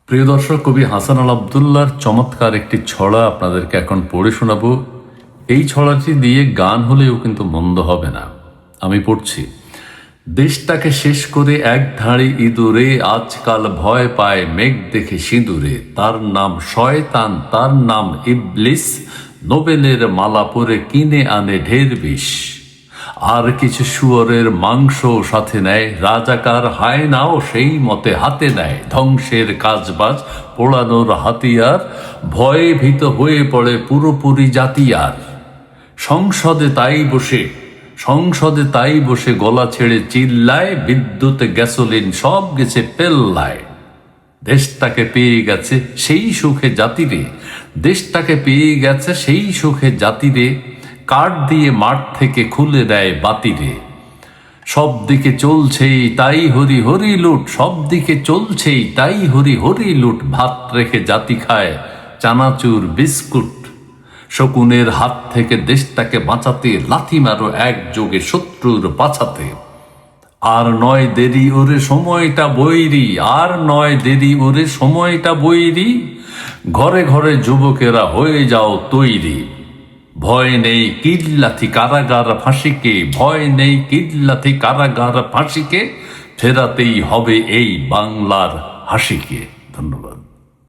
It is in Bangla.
প্রিয় দর্শক, কবি হাসান আল আবদুল্লাহর চমৎকার একটি ছড়া আপনাদেরকে এখন পড়ে শোনাবো। এই ছড়াটি দিয়ে গান হলেও কিন্তু মন্দ হবে না। আমি পড়ছি। দেশটাকে শেষ করে এক ধাড়ি ইঁদুরে, আজকাল ভয় পায় মেঘ দেখে সিঁদুরে। তার নাম শয়তান, তার নাম ইবলিস, নোবেলের মালা পরে কিনে আনে ঢের বিষ। আর কিছু শুয়োরের মাংস সাথে নেয়, রাজাকার হায়নাও সেই মতে হাতে নেয়। ধ্বংসের কাজবাজ, পোড়ানোর হাতিয়ার, ভয়ে ভীত হয়ে পড়ে পুরোপুরি জাতি। আর সংসদে তাই বসে গলা ছেড়ে চিল্লায়, বিদ্যুৎ গ্যাসোলিন সব গেছে পেল্লায়। দেশটাকে পেয়ে গেছে সেই সুখে জাতিরে, দেশটাকে পেয়ে গেছে সেই সুখে জাতিরে। কাঠ দিয়ে মাঠ থেকে খুলে দেয় বাতিরে। সব দিকে চলছেই তাই হরি হরি লুট, সব দিকে চলছেই তাই হরি হরি লুট। ভাত রেখে জাতি খায় চানাচুর বিস্কুট। শকুনের হাত থেকে দেশটাকে বাঁচাতে লাথি মারো একযোগে শত্রুর পাছাতে। আর নয় দেরি ওরে সময়টা বৈরি, আর নয় দেরি ওরে সময়টা বৈরি। ঘরে ঘরে যুবকেরা হয়ে যাও তৈরি। ভয় নেই কিল্লাথি কারাগার ফাঁসিকে, ভয় নেই কিল্লাথি কারাগার ফাঁসিকে। ফেরাতেই হবে এই বাংলার হাসিকে। ধন্যবাদ।